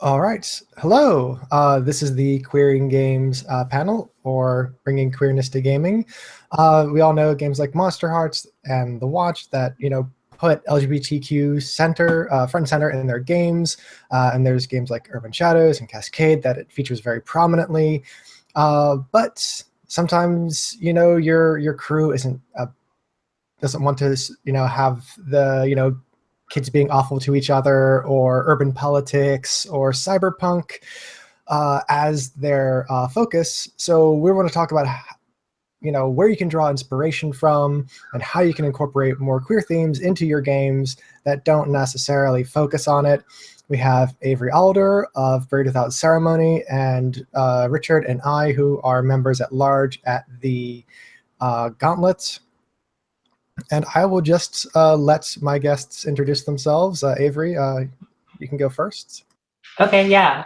All right. Hello. This is the Queering Games panel, or bringing queerness to gaming. We all know games like Monsterhearts and The Watch that put LGBTQ front and center in their games. And there's games like Urban Shadows and Cascade that it features very prominently. But sometimes your crew doesn't want to have the kids being awful to each other, or urban politics, or cyberpunk as their focus. So we want to talk about where you can draw inspiration from and how you can incorporate more queer themes into your games that don't necessarily focus on it. We have Avery Alder of Buried Without Ceremony, and Richard and I, who are members at large at the Gauntlet. And I will just let my guests introduce themselves. Avery, you can go first. Okay, yeah.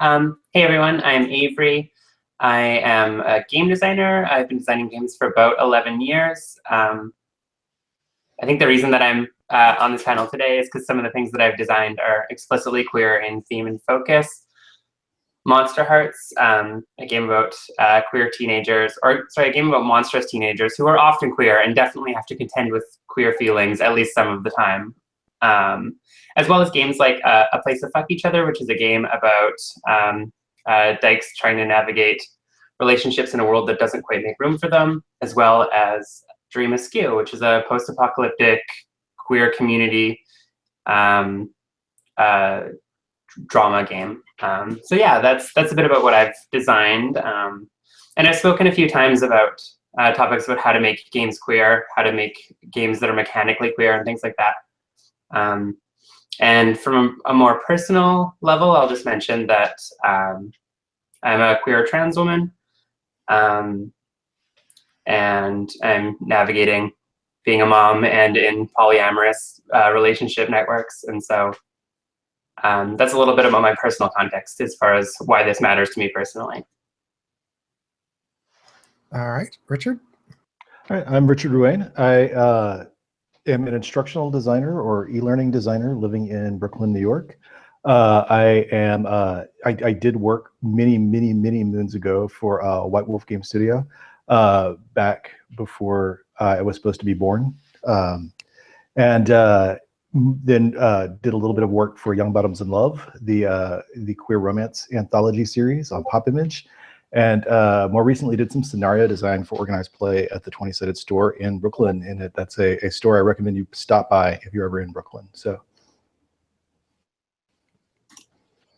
Hey everyone, I'm Avery. I am a game designer. I've been designing games for about 11 years. I think the reason that I'm on this panel today is because some of the things that I've designed are explicitly queer in theme and focus. Monsterhearts, a game about queer teenagers, a game about monstrous teenagers who are often queer and definitely have to contend with queer feelings at least some of the time. As well as games like A Place to Fuck Each Other, which is a game about dykes trying to navigate relationships in a world that doesn't quite make room for them, as well as Dream Askew, which is a post-apocalyptic queer community drama game. So yeah, that's a bit about what I've designed. And I've spoken a few times about topics about how to make games queer, how to make games that are mechanically queer, and things like that. And from a more personal level, I'll just mention that I'm a queer trans woman, and I'm navigating being a mom and in polyamorous relationship networks. And so that's a little bit about my personal context as far as why this matters to me personally. All right, Richard. All right, I'm Richard Ruane. I am an instructional designer or e-learning designer living in Brooklyn, New York. I did work many moons ago for White Wolf Game Studio back before I was supposed to be born. Then did a little bit of work for Young Bottoms in Love, the queer romance anthology series on Pop Image. And more recently did some scenario design for organized play at the 20-sided store in Brooklyn. And that's a store I recommend you stop by if you're ever in Brooklyn. So.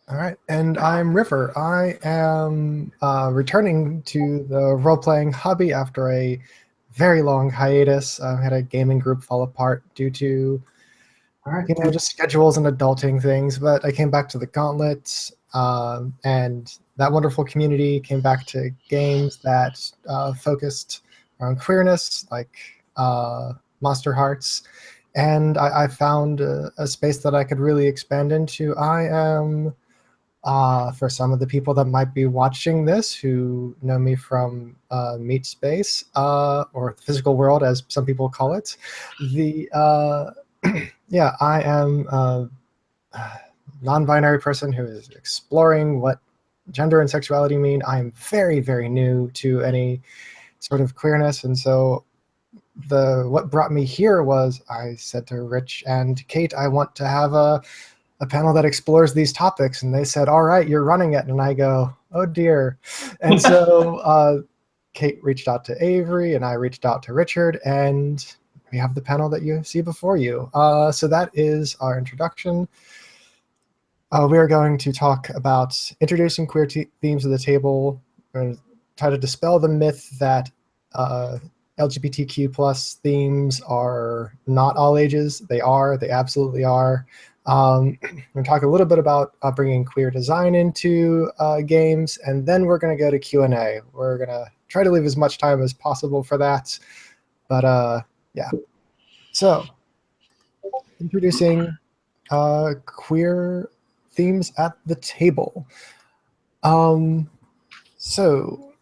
All right, and I'm River. I am returning to the role-playing hobby after a very long hiatus. I had a gaming group fall apart due to just schedules and adulting things, but I came back to the Gauntlet, and that wonderful community came back to games that focused on queerness, like Monsterhearts, and I found a space that I could really expand into. I am, for some of the people that might be watching this who know me from Meat Space, or the physical world, as some people call it, yeah, I am a non-binary person who is exploring what gender and sexuality mean. I am very new to any sort of queerness, and so what brought me here was I said to Rich and Kate, I want to have a panel that explores these topics, and they said, all right, you're running it. And I go, oh dear. And so Kate reached out to Avery, and I reached out to Richard, and we have the panel that you see before you. So that is our introduction. We are going to talk about introducing queer themes to the table. We're going to try to dispel the myth that LGBTQ plus themes are not all ages. They are. They absolutely are. We're going to talk a little bit about bringing queer design into games, and then we're going to go to Q&A. We're going to try to leave as much time as possible for that. But yeah. So, introducing queer themes at the table. So,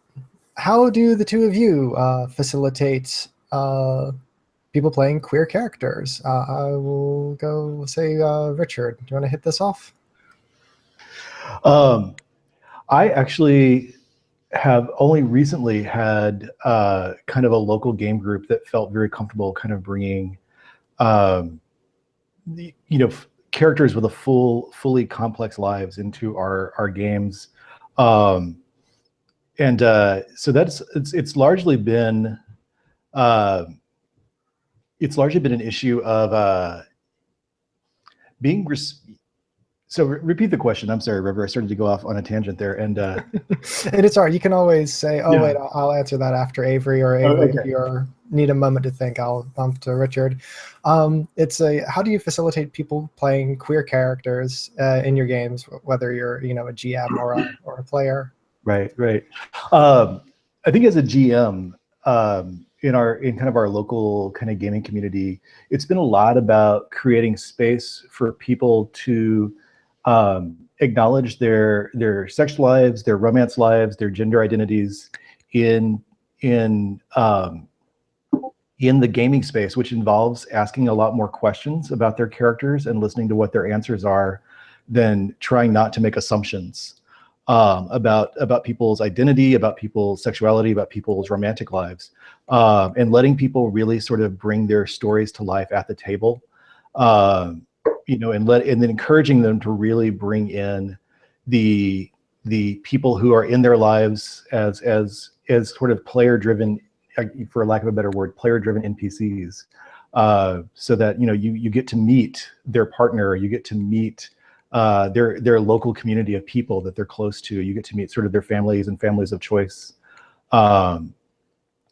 how do the two of you facilitate people playing queer characters? I will go say Richard. Do you want to hit this off? I actually have only recently had kind of a local game group that felt very comfortable kind of bringing, characters with a fully complex lives into our games. So it's largely been an issue of being. So repeat the question. I'm sorry, River. I started to go off on a tangent there, and and it's all right. You can always say, "Oh, Yeah. wait, I'll answer that after Avery," or Avery, okay. if you need a moment to think, I'll bump to Richard. It's how do you facilitate people playing queer characters in your games, whether you're a GM or a player? Right. I think as a GM, in kind of our local kind of gaming community, it's been a lot about creating space for people to acknowledge their sex lives, their romance lives, their gender identities in the gaming space, which involves asking a lot more questions about their characters and listening to what their answers are, than trying not to make assumptions about people's identity, about people's sexuality, about people's romantic lives, and letting people really sort of bring their stories to life at the table, and then encouraging them to really bring in the people who are in their lives as sort of player-driven, for lack of a better word, player-driven NPCs, so that you get to meet their partner, you get to meet their local community of people that they're close to, you get to meet sort of their families and families of choice, and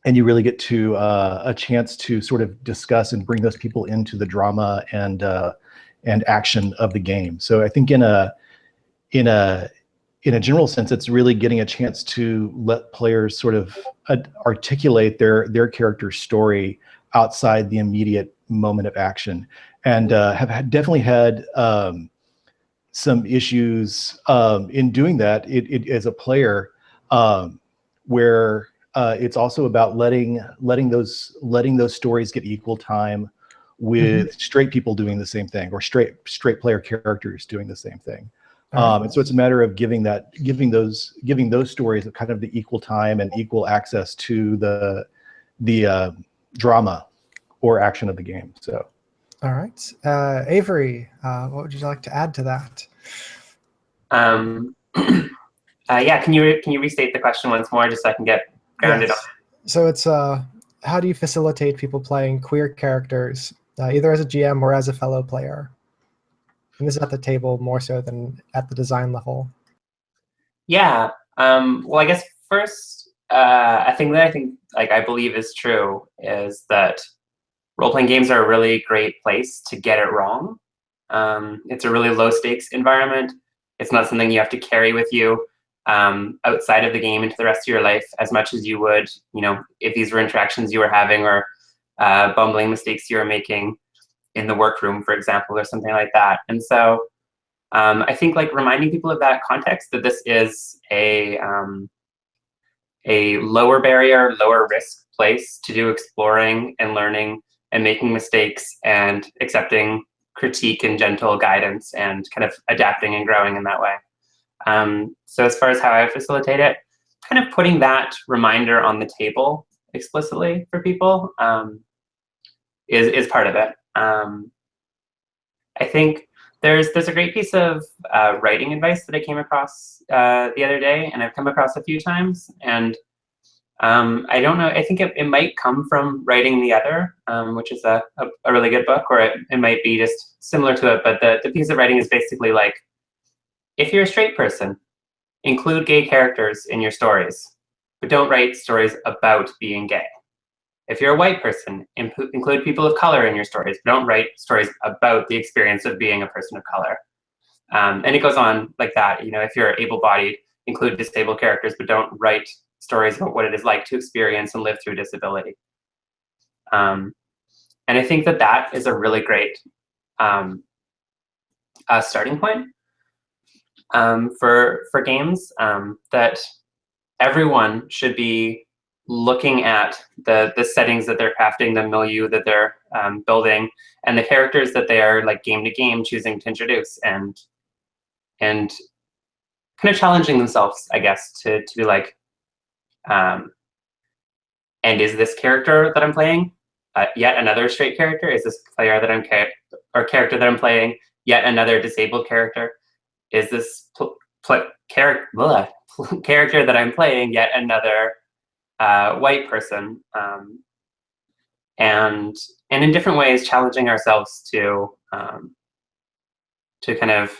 you really get to a chance to sort of discuss and bring those people into the drama and action of the game. So I think in a general sense, it's really getting a chance to let players sort of articulate their character's story outside the immediate moment of action, and definitely had some issues in doing that as a player, where it's also about letting those stories get equal time with straight people doing the same thing, or straight player characters doing the same thing. And so it's a matter of giving those stories kind of the equal time and equal access to the drama or action of the game. So. All right, Avery, what would you like to add to that? Yeah, can you restate the question once more, just so I can get grounded on it? So it's how do you facilitate people playing queer characters, either as a GM or as a fellow player? And this is at the table more so than at the design level. Yeah. Well, I guess first, a thing that I believe is true is that role-playing games are a really great place to get it wrong. It's a really low-stakes environment. It's not something you have to carry with you outside of the game into the rest of your life as much as you would, if these were interactions you were having, or bumbling mistakes you were making in the workroom, for example, or something like that. And so I think reminding people of that context, that this is a lower barrier, lower risk place to do exploring and learning and making mistakes and accepting critique and gentle guidance and kind of adapting and growing in that way. So as far as how I facilitate it, kind of putting that reminder on the table explicitly for people is part of it. I think there's a great piece of writing advice that I came across the other day, and I've come across a few times, and I don't know, I think it might come from Writing the Other, which is a really good book, or it might be just similar to it, but the piece of writing is basically like, if you're a straight person, include gay characters in your stories, but don't write stories about being gay. If you're a white person, include people of color in your stories, but don't write stories about the experience of being a person of color. And it goes on like that. If you're able-bodied, include disabled characters, but don't write stories about what it is like to experience and live through disability. And I think that is a really great starting point for games, that everyone should be looking at the settings that they're crafting, the milieu that they're building, and the characters that they are game to game choosing to introduce, and kind of challenging themselves, I guess, to be like, and is this character that I'm playing yet another straight character? Is this player that I'm character that I'm playing yet another disabled character? Is this character that I'm playing yet another white person? And in different ways, challenging ourselves to kind of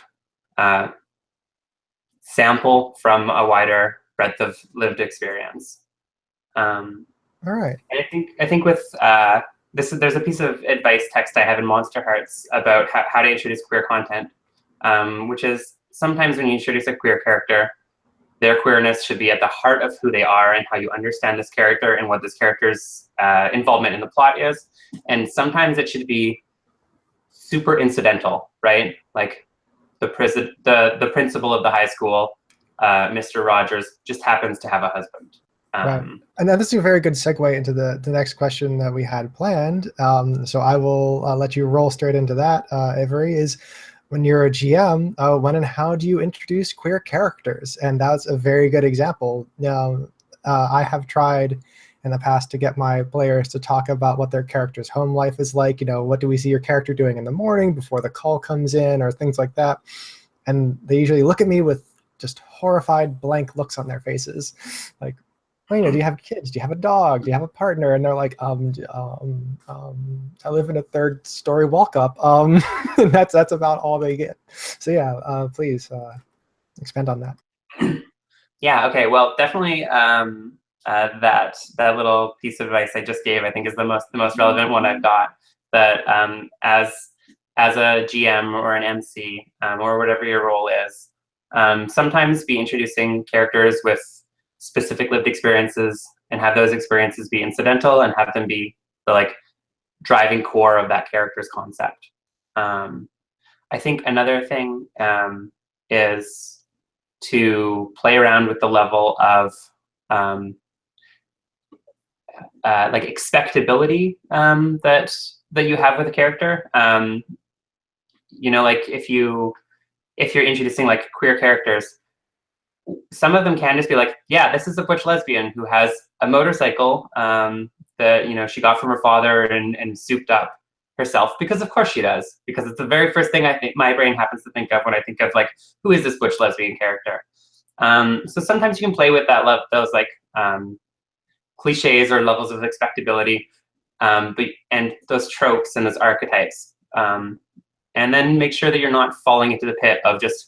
sample from a wider breadth of lived experience. All right. I think with there's a piece of advice text I have in Monsterhearts about how to introduce queer content, which is sometimes when you introduce a queer character, their queerness should be at the heart of who they are and how you understand this character and what this character's involvement in the plot is. And sometimes it should be super incidental, right? Like the principal of the high school, Mr. Rogers, just happens to have a husband. Right. And then this is a very good segue into the next question that we had planned. So I will let you roll straight into that, Avery, is when you're a GM, when and how do you introduce queer characters? And that's a very good example. Now, I have tried in the past to get my players to talk about what their character's home life is like. You know, what do we see your character doing in the morning before the call comes in, or things like that. And they usually look at me with just horrified, blank looks on their faces, like, well, you know, do you have kids? Do you have a dog? Do you have a partner? And they're like, I live in a third-story walk-up. And that's about all they get. So yeah, please expand on that. Yeah. Okay. Well, definitely that little piece of advice I just gave, I think, is the most relevant one I've got. That as a GM or an MC or whatever your role is, sometimes be introducing characters with specific lived experiences and have those experiences be incidental and have them be the like driving core of that character's concept. I think another thing is to play around with the level of like expectability that you have with a character. You know, like if you're introducing like queer characters, some of them can just be like, yeah, this is a butch lesbian who has a motorcycle that, you know, she got from her father and souped up herself, because of course she does, because it's the very first thing I think my brain happens to think of when I think of like, who is this butch lesbian character? So sometimes you can play with those like cliches or levels of expectability, and those tropes and those archetypes, and then make sure that you're not falling into the pit of just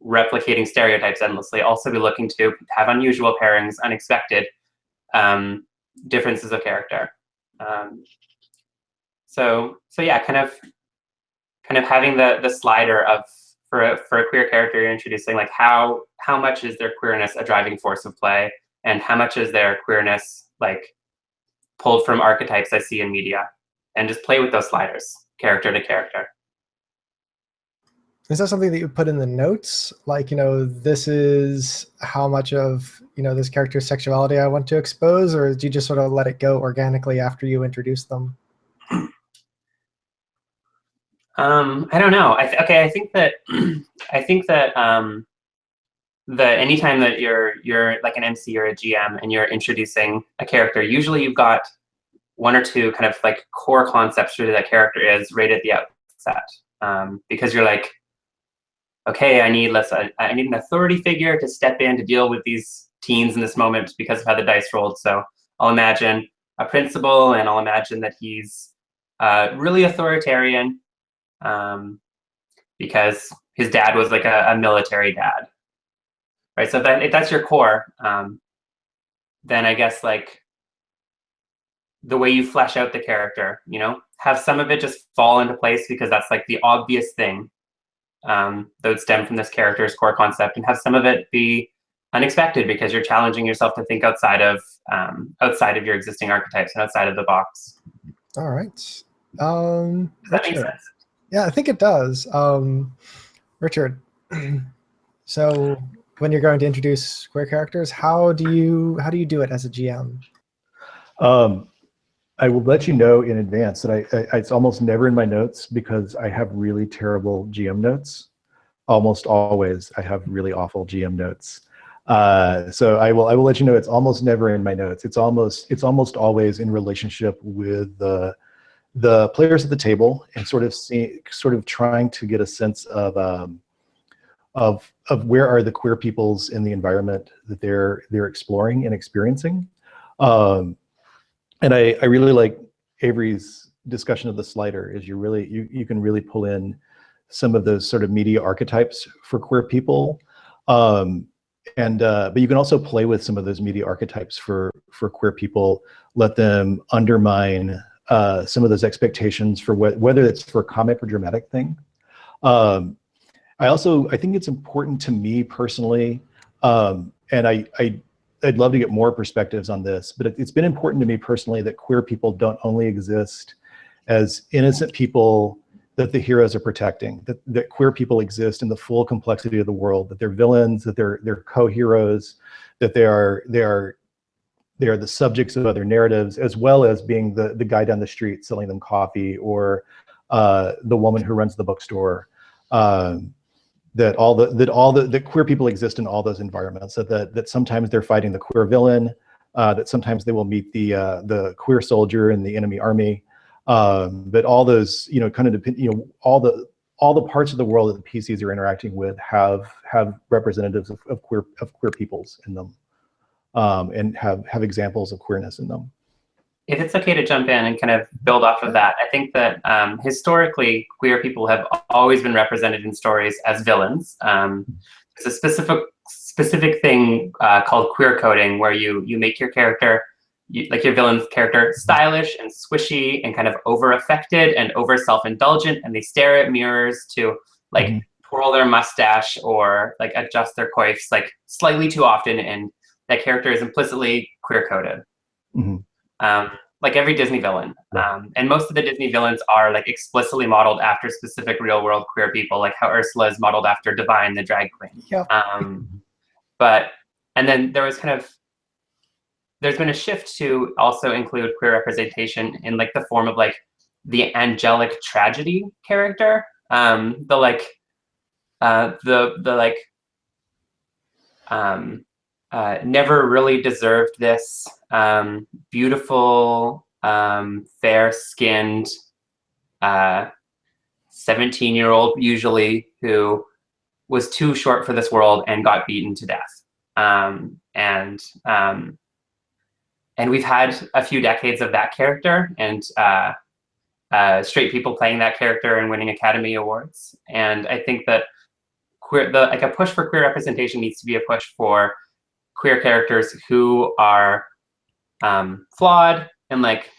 replicating stereotypes endlessly. Also be looking to have unusual pairings, unexpected differences of character. So yeah, kind of having the slider of for a queer character you're introducing, like how much is their queerness a driving force of play, and how much is their queerness like pulled from archetypes I see in media, and just play with those sliders, character to character. Is that something that you put in the notes? Like, you know, this is how much of, you know, this character's sexuality I want to expose, or do you just sort of let it go organically after you introduce them? I don't know. I think that that anytime that you're like an MC or a GM and you're introducing a character, usually you've got one or two kind of like core concepts for who that character is right at the outset, because you're like, okay, I need an authority figure to step in to deal with these teens in this moment because of how the dice rolled. So I'll imagine a principal, and I'll imagine that he's really authoritarian because his dad was like a military dad, right? So if that's your core, then I guess like the way you flesh out the character, you know, have some of it just fall into place because that's like the obvious thing that would stem from this character's core concept, and have some of it be unexpected because you're challenging yourself to think outside of your existing archetypes and outside of the box. All right. Does that make sense? Yeah, I think it does. Richard, so when you're going to introduce queer characters, how do you do it as a GM? I will let you know in advance that it's almost never in my notes because I have really terrible GM notes. almost always I have really awful GM notes. So I will let you know it's almost never in my notes. It's almost always in relationship with the players at the table, and sort of trying to get a sense of where are the queer peoples in the environment that they're exploring and experiencing. And I really like Avery's discussion of the slider. Is you can really pull in some of those sort of media archetypes for queer people, but you can also play with some of those media archetypes for queer people. Let them undermine some of those expectations for whether it's for a comic or dramatic thing. I think it's important to me personally, and I'd love to get more perspectives on this, but it's been important to me personally that queer people don't only exist as innocent people that the heroes are protecting, that queer people exist in the full complexity of the world, that they're villains, that they're co-heroes, that they are the subjects of other narratives, as well as being the guy down the street selling them coffee, or the woman who runs the bookstore. That queer people exist in all those environments. That sometimes they're fighting the queer villain, that sometimes they will meet the queer soldier in the enemy army. But all those, kind of depend, all the parts of the world that the PCs are interacting with have representatives of queer peoples in them, and have examples of queerness in them. If it's okay to jump in and kind of build off of that, I think that historically, queer people have always been represented in stories as villains. There's a specific thing called queer coding, where you make your character, like your villain's character, stylish and squishy and kind of over-affected and over-self-indulgent, and they stare at mirrors to like twirl their mustache or like adjust their coifs like slightly too often, and that character is implicitly queer-coded. Like every Disney villain. And most of the Disney villains are like explicitly modeled after specific real world queer people, like how Ursula is modeled after Divine, the drag queen. Yep. And then there's been a shift to also include queer representation in like the form of like the angelic tragedy character. Never really deserved this, beautiful, fair-skinned 17-year-old, usually, who was too short for this world and got beaten to death. And we've had a few decades of that character, and straight people playing that character and winning Academy Awards. And I think that a push for queer representation needs to be a push for queer characters who are flawed and like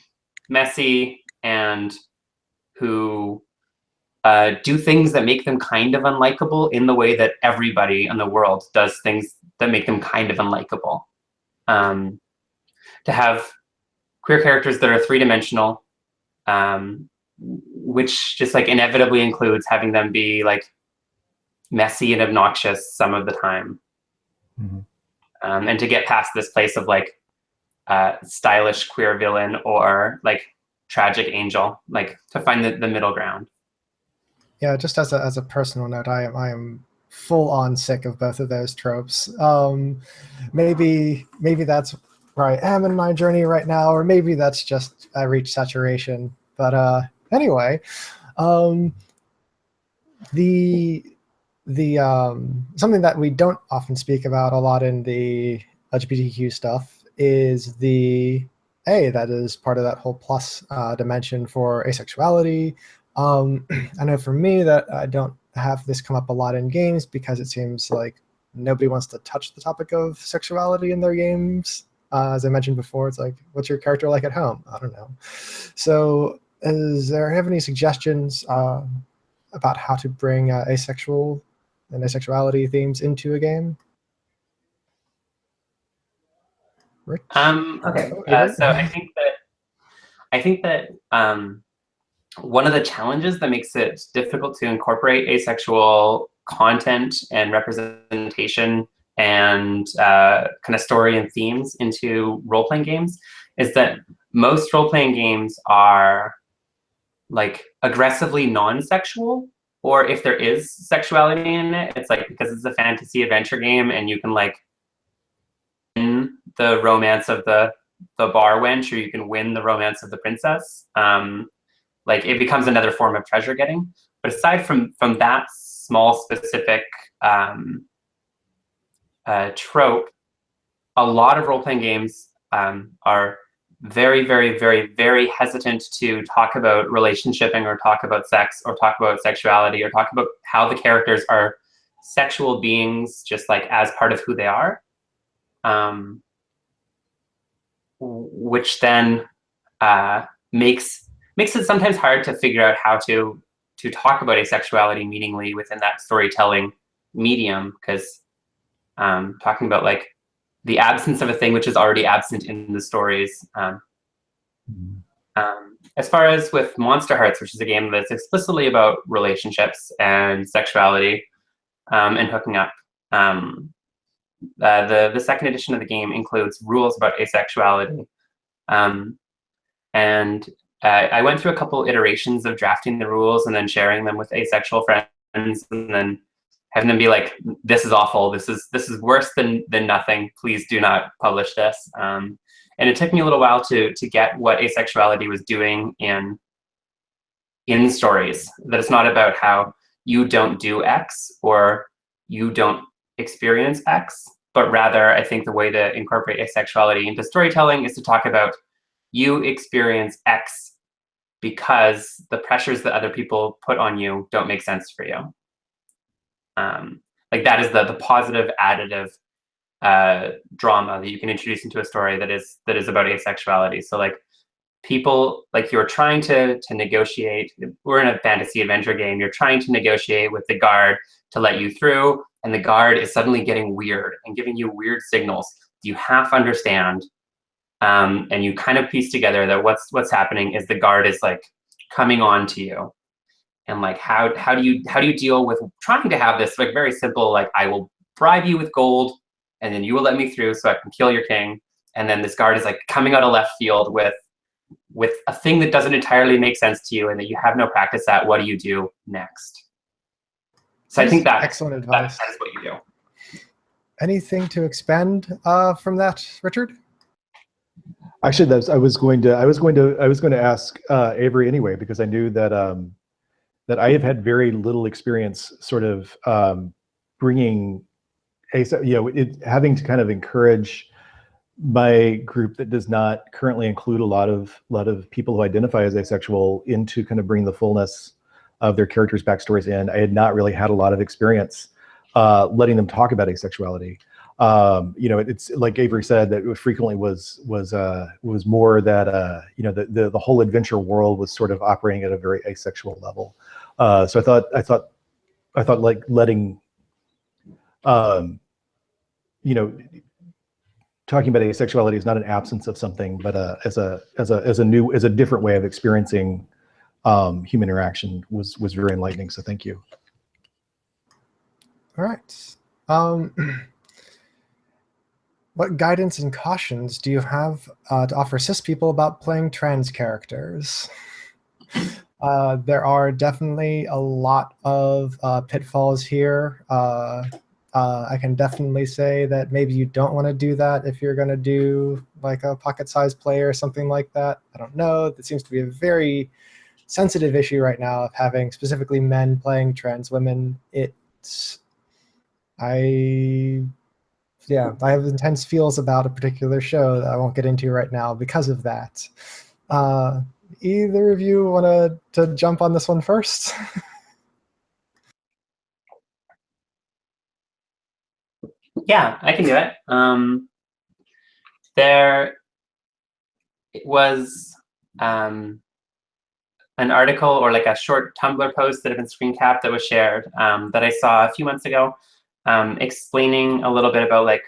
messy, and who do things that make them kind of unlikable in the way that everybody in the world does things that make them kind of unlikable. To have queer characters that are three-dimensional, which just like inevitably includes having them be like messy and obnoxious some of the time. And to get past this place of like stylish queer villain or like tragic angel, like to find the middle ground. Yeah, just as a personal note, I am full on sick of both of those tropes. Maybe that's where I am in my journey right now, or maybe that's just I reached saturation. But anyway, the something that we don't often speak about a lot in the LGBTQ stuff is that is part of that whole plus dimension for asexuality. I know for me that I don't have this come up a lot in games because it seems like nobody wants to touch the topic of sexuality in their games. As I mentioned before, it's like, what's your character like at home? I don't know. So have any suggestions about how to bring asexual and asexuality themes into a game? Rich? Okay. So I think that one of the challenges that makes it difficult to incorporate asexual content and representation and kind of story and themes into role-playing games is that most role-playing games are like aggressively non-sexual. or if there is sexuality in it, it's like because it's a fantasy adventure game and you can like win the romance of the bar wench, or you can win the romance of the princess. Like it becomes another form of treasure getting. But aside from that small specific trope, a lot of role-playing games are very, very, very, very hesitant to talk about relationshiping or talk about sex or talk about sexuality or talk about how the characters are sexual beings, just like as part of who they are, which then makes it sometimes hard to figure out how to talk about asexuality meaningfully within that storytelling medium, because talking about like the absence of a thing which is already absent in the stories. As far as with Monsterhearts, which is a game that's explicitly about relationships and sexuality and hooking up, the second edition of the game includes rules about asexuality. And I went through a couple iterations of drafting the rules and then sharing them with asexual friends, and then having them be like, "This is awful. This is worse than nothing. Please do not publish this." And it took me a little while to get what asexuality was doing in stories. That it's not about how you don't do X or you don't experience X, but rather I think the way to incorporate asexuality into storytelling is to talk about you experience X because the pressures that other people put on you don't make sense for you. Like that is the positive additive drama that you can introduce into a story that is about asexuality. So like people, like you're trying to negotiate, we're in a fantasy adventure game, you're trying to negotiate with the guard to let you through, and the guard is suddenly getting weird and giving you weird signals you half understand. And you kind of piece together that what's happening is the guard is like coming on to you, and like how do you deal with trying to have this like very simple, like I will bribe you with gold and then you will let me through so I can kill your king, and then this guard is like coming out of left field with a thing that doesn't entirely make sense to you and that you have no practice at. What do you do next? So I think that excellent advice. That is what you do. Anything to expand from that, Richard? Actually, I was going to ask Avery anyway, because I knew that that I have had very little experience sort of bringing having to kind of encourage my group that does not currently include a lot of people who identify as asexual into kind of bring the fullness of their characters' backstories in. I had not really had a lot of experience letting them talk about asexuality. It's like Avery said, that it frequently was more that the whole adventure world was sort of operating at a very asexual level. So I thought like letting talking about asexuality is not an absence of something, but as a different way of experiencing human interaction was very enlightening. So thank you. All right. What guidance and cautions do you have to offer cis people about playing trans characters? There are definitely a lot of pitfalls here. I can definitely say that maybe you don't want to do that if you're going to do like a pocket-sized play or something like that. I don't know. That seems to be a very sensitive issue right now of having specifically men playing trans women. I have intense feels about a particular show that I won't get into right now because of that. Either of you want to jump on this one first? Yeah, I can do it. There was an article or like a short Tumblr post that had been screen capped that was shared that I saw a few months ago, explaining a little bit about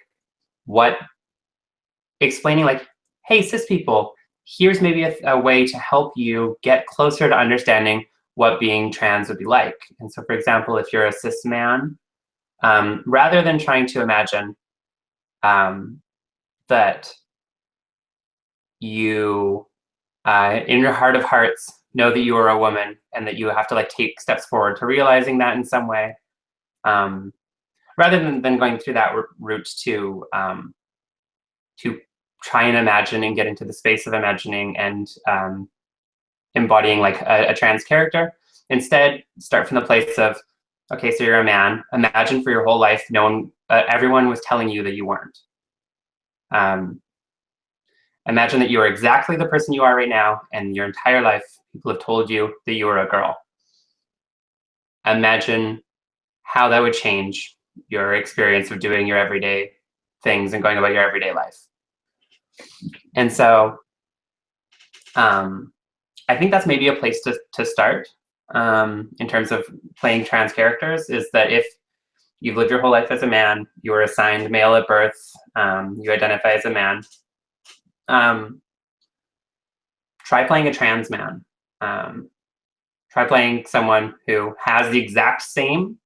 explaining like, hey, cis people, here's maybe a way to help you get closer to understanding what being trans would be like. And so, for example, if you're a cis man, rather than trying to imagine that you, in your heart of hearts, know that you are a woman and that you have to like take steps forward to realizing that in some way, rather than going through that route to try and imagine and get into the space of imagining and embodying like a trans character. Instead, start from the place of, okay, so you're a man. Imagine for your whole life, everyone was telling you that you weren't. Imagine that you are exactly the person you are right now, and your entire life, people have told you that you are a girl. Imagine how that would change your experience of doing your everyday things and going about your everyday life. And so I think that's maybe a place to start in terms of playing trans characters, is that if you've lived your whole life as a man, you were assigned male at birth, you identify as a man, try playing a trans man. Try playing someone who has the exact same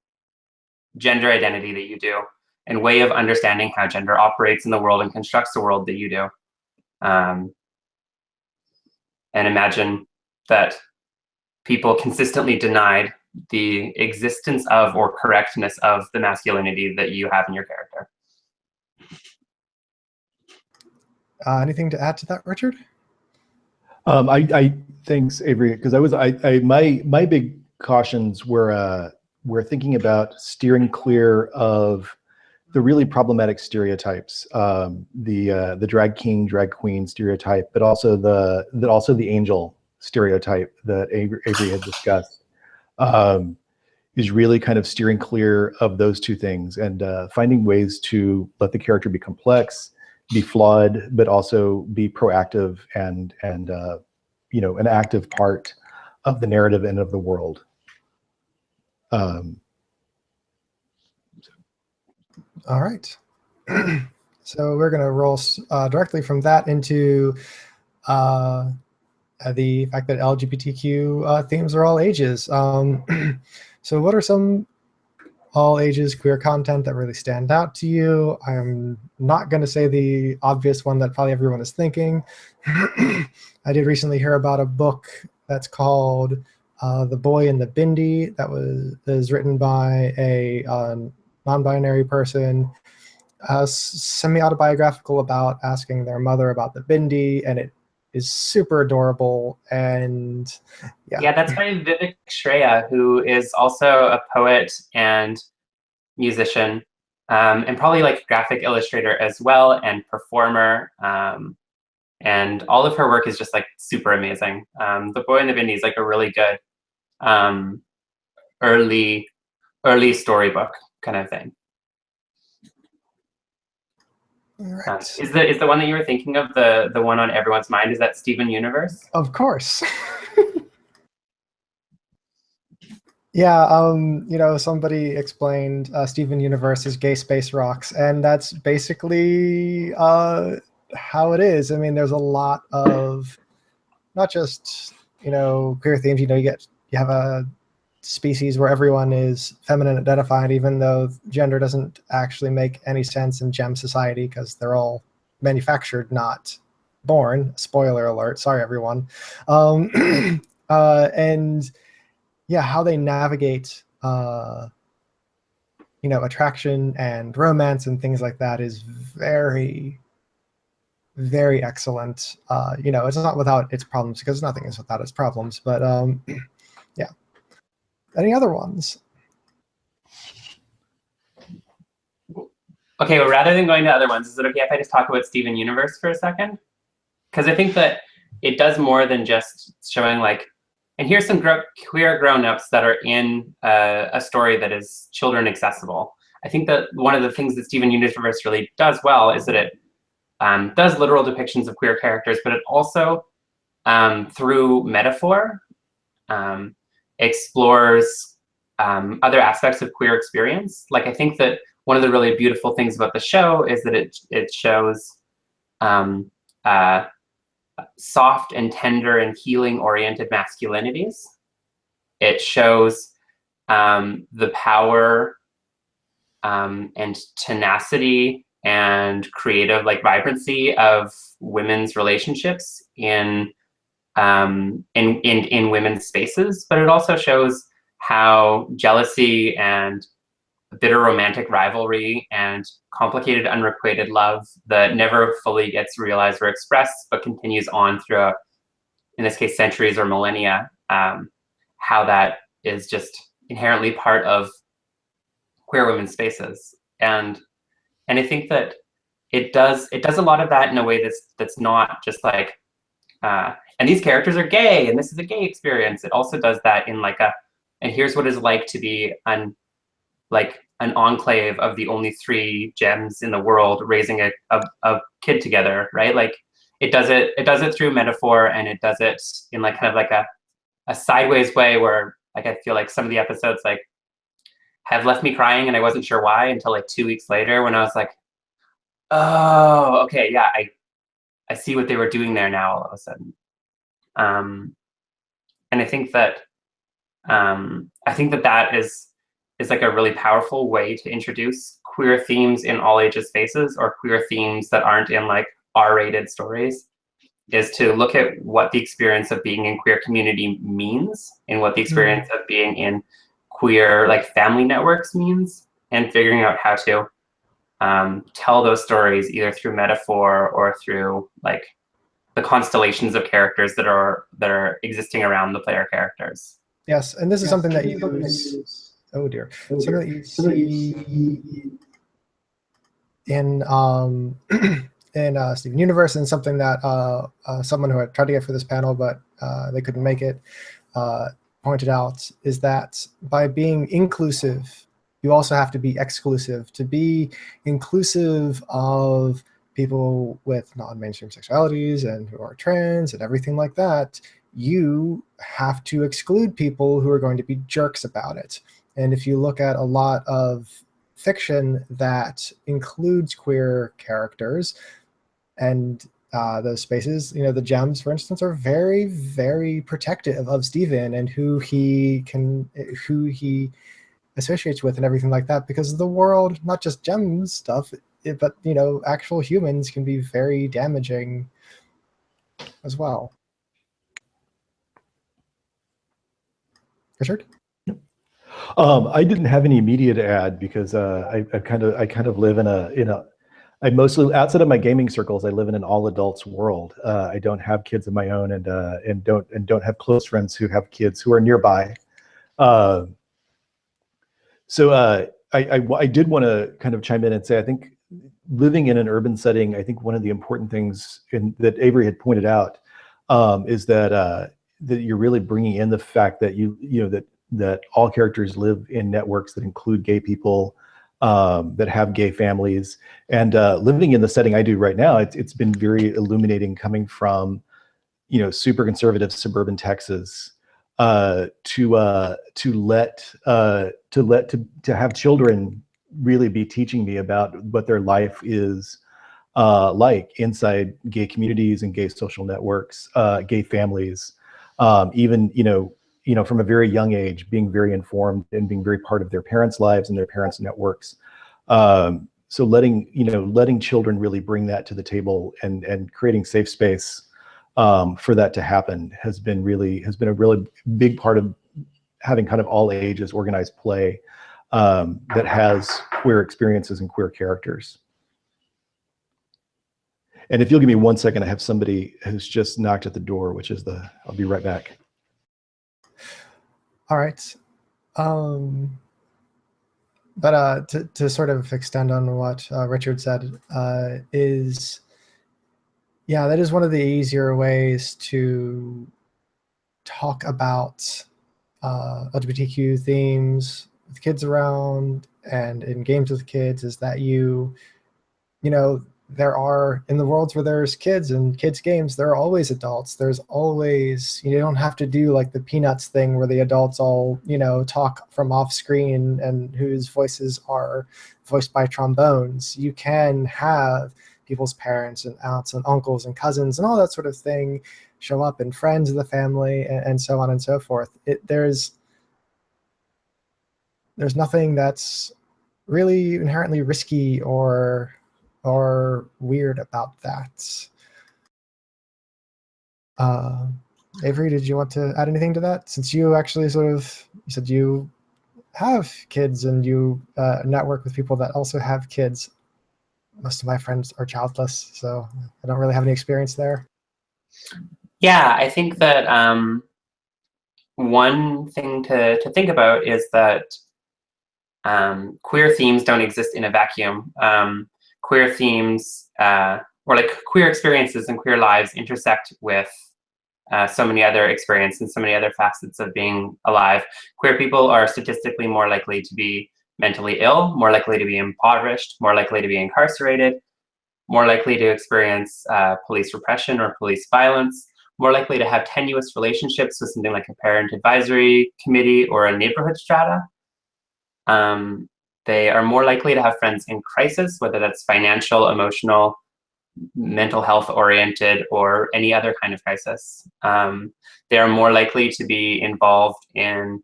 gender identity that you do and way of understanding how gender operates in the world and constructs the world that you do. And imagine that people consistently denied the existence of or correctness of the masculinity that you have in your character. Anything to add to that, Richard? I thanks, Avery, because my big cautions were thinking about steering clear of the really problematic stereotypes, the drag king, drag queen stereotype, but also the angel stereotype that Avery had discussed, is really kind of steering clear of those two things and finding ways to let the character be complex, be flawed, but also be proactive and you know, an active part of the narrative and of the world. All right. So we're going to roll directly from that into the fact that LGBTQ themes are all ages. So what are some all ages queer content that really stand out to you? I'm not going to say the obvious one that probably everyone is thinking. I did recently hear about a book that's called The Boy and the Bindi that is written by a non-binary person, semi-autobiographical, about asking their mother about the bindi, and it is super adorable. And yeah, that's by Vivek Shreya, who is also a poet and musician, and probably like graphic illustrator as well, and performer. And all of her work is just like super amazing. The Boy and the Bindi is like a really good early storybook kind of thing. right. Is the one that you were thinking of the one on everyone's mind? Is that Steven Universe? Of course. Yeah, you know, somebody explained Steven Universe as gay space rocks, and that's basically how it is. I mean, there's a lot of not just, you know, queer themes. You know, you have a species where everyone is feminine identified, even though gender doesn't actually make any sense in gem society because they're all manufactured, not born. Spoiler alert. Sorry, everyone. And yeah, how they navigate, you know, attraction and romance and things like that is very, very excellent. You know, it's not without its problems, because nothing is without its problems. But yeah. Any other ones? Okay, well, rather than going to other ones, is it okay if I just talk about Steven Universe for a second? Because I think that it does more than just showing like, and here's some queer grown-ups that are in a story that is children accessible. I think that one of the things that Steven Universe really does well is that it does literal depictions of queer characters, but it also, through metaphor, explores other aspects of queer experience. Like, I think that one of the really beautiful things about the show is that it shows soft and tender and healing-oriented masculinities. It shows the power and tenacity and creative like vibrancy of women's relationships in in women's spaces, but it also shows how jealousy and bitter romantic rivalry and complicated unrequited love that never fully gets realized or expressed, but continues on throughout, in this case, centuries or millennia, how that is just inherently part of queer women's spaces. And I think that it does a lot of that in a way that's not just like, and these characters are gay and this is a gay experience. It also does that in like and here's what it's like to be like an enclave of the only 3 gems in the world raising a kid together, right? Like it does it through metaphor, and it does it in like kind of like a sideways way where like I feel like some of the episodes like have left me crying, and I wasn't sure why until like 2 weeks later when I was like, oh, okay, yeah, I see what they were doing there now all of a sudden. And I think that that is like a really powerful way to introduce queer themes in all ages spaces, or queer themes that aren't in like R-rated stories, is to look at what the experience of being in queer community means, and what the experience of being in queer like family networks means, and figuring out how to tell those stories either through metaphor or through like the constellations of characters that are existing around the player characters. Yes, and this is something that you use. Oh dear, something that you see in in Steven Universe, and something that someone who had tried to get for this panel but they couldn't make it pointed out, is that by being inclusive, you also have to be exclusive. To be inclusive of people with non-mainstream sexualities and who are trans and everything like that, you have to exclude people who are going to be jerks about it. And if you look at a lot of fiction that includes queer characters and those spaces, you know, the gems, for instance, are very, very protective of Steven and who he associates with and everything like that, because the world, not just gems stuff, but you know, actual humans can be very damaging as well. Richard? I didn't have any media to add because I kind of live in a I mostly, outside of my gaming circles, I live in an all adults world. I don't have kids of my own, and don't have close friends who have kids who are nearby. So I did want to kind of chime in and say, I think living in an urban setting, I think one of the important things that Avery had pointed out is that you're really bringing in the fact that that all characters live in networks that include gay people, that have gay families, and living in the setting I do right now, it's been very illuminating, coming from super conservative suburban Texas, to have children really be teaching me about what their life is like inside gay communities and gay social networks, gay families, even from a very young age, being very informed and being very part of their parents' lives and their parents' networks. So letting children really bring that to the table and creating safe space for that to happen has been a really big part of having kind of all ages organized play that has queer experiences and queer characters. And if you'll give me 1 second, I have somebody who's just knocked at the door, I'll be right back. All right. But to sort of extend on what Richard said, that is one of the easier ways to talk about LGBTQ themes with kids around and in games with kids, is that there are, in the worlds where there's kids and kids games, there are always adults. There's always, you don't have to do like the Peanuts thing where the adults all, talk from off screen and whose voices are voiced by trombones. You can have people's parents and aunts and uncles and cousins and all that sort of thing show up, and friends of the family, and so on and so forth. There's nothing that's really inherently risky or weird about that. Avery, did you want to add anything to that? Since you actually you said you have kids and you network with people that also have kids. Most of my friends are childless, so I don't really have any experience there. Yeah, I think that one thing to think about is that queer themes don't exist in a vacuum. Queer themes, or like queer experiences and queer lives intersect with so many other experiences and so many other facets of being alive. Queer people are statistically more likely to be mentally ill, more likely to be impoverished, more likely to be incarcerated, more likely to experience police repression or police violence, more likely to have tenuous relationships with something like a parent advisory committee or a neighborhood strata. They are more likely to have friends in crisis, whether that's financial, emotional, mental health oriented, or any other kind of crisis. They are more likely to be involved in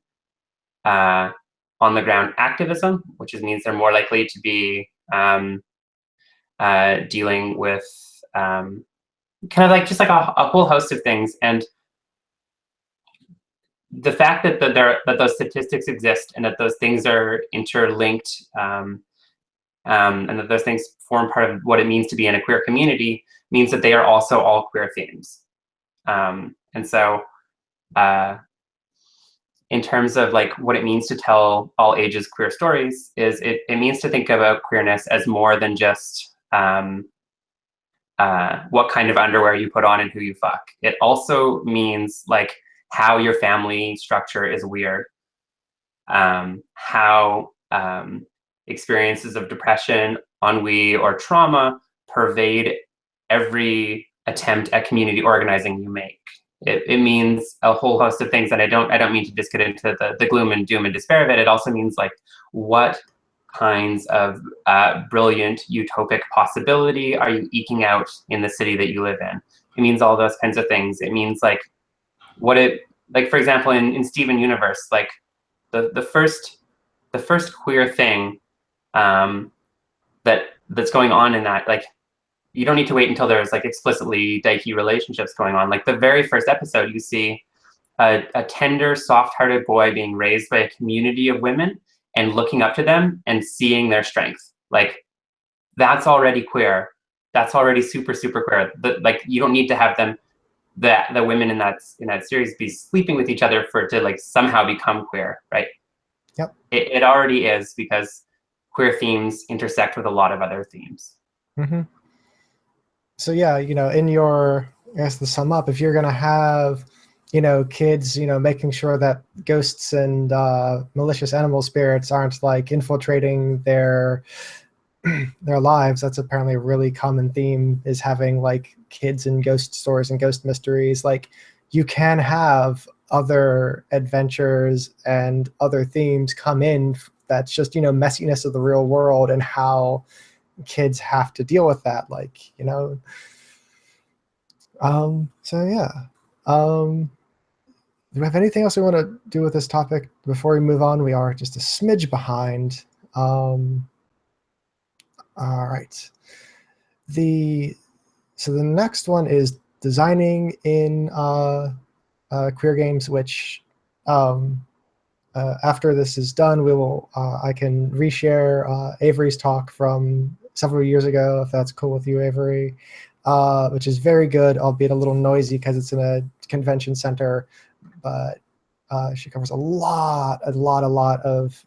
on the ground activism, which means they're more likely to be dealing with kind of like just like a whole host of things. And the fact that that those statistics exist and that those things are interlinked, and that those things form part of what it means to be in a queer community means that they are also all queer themes. And so in terms of like what it means to tell all ages queer stories is it means to think about queerness as more than just what kind of underwear you put on and who you fuck. It also means like how your family structure is weird, how experiences of depression, ennui, or trauma pervade every attempt at community organizing you make. It means a whole host of things that I don't mean to just get into the gloom and doom and despair of it. It also means like what kinds of brilliant utopic possibility are you eking out in the city that you live in? It means all those kinds of things. It means like like for example in Steven Universe, like the first queer thing that's going on in that, like you don't need to wait until there's like explicitly dykey relationships going on. Like the very first episode, you see a tender, soft-hearted boy being raised by a community of women and looking up to them and seeing their strength. Like that's already queer. That's already super, super queer. Like you don't need to have them, the women in that series be sleeping with each other for it to like somehow become queer, right? Yep. It already is, because queer themes intersect with a lot of other themes. Mm-hmm. So yeah, in your, I guess to sum up, if you're gonna have, kids, making sure that ghosts and malicious animal spirits aren't like infiltrating their lives, that's apparently a really common theme, is having like kids in ghost stories and ghost mysteries. Like you can have other adventures and other themes come in that's just, messiness of the real world and how kids have to deal with that, like, so yeah. Do we have anything else we want to do with this topic before we move on? We are just a smidge behind. All right. So the next one is designing in queer games, which after this is done, we will I can reshare Avery's talk from several years ago, if that's cool with you, Avery, which is very good, albeit a little noisy because it's in a convention center. But she covers a lot of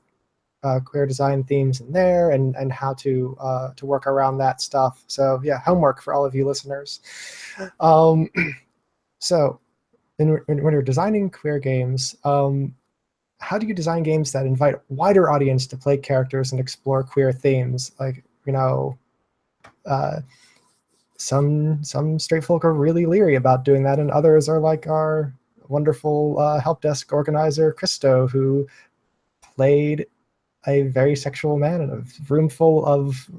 queer design themes in there, and how to work around that stuff. So yeah, homework for all of you listeners. So when you're designing queer games, how do you design games that invite a wider audience to play characters and explore queer themes? Like, some straight folk are really leery about doing that, and others are like our wonderful help desk organizer, Christo, who played a very sexual man in a room full of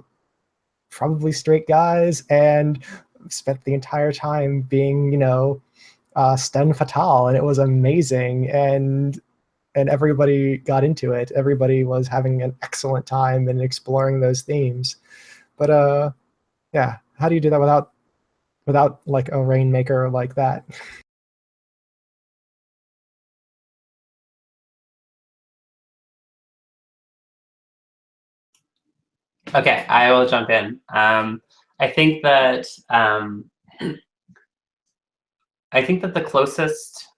probably straight guys and spent the entire time being, sten fatale, and it was amazing. And everybody got into it. Everybody was having an excellent time in exploring those themes. But yeah, how do you do that without like a rainmaker like that? Okay, I will jump in. I think that the closest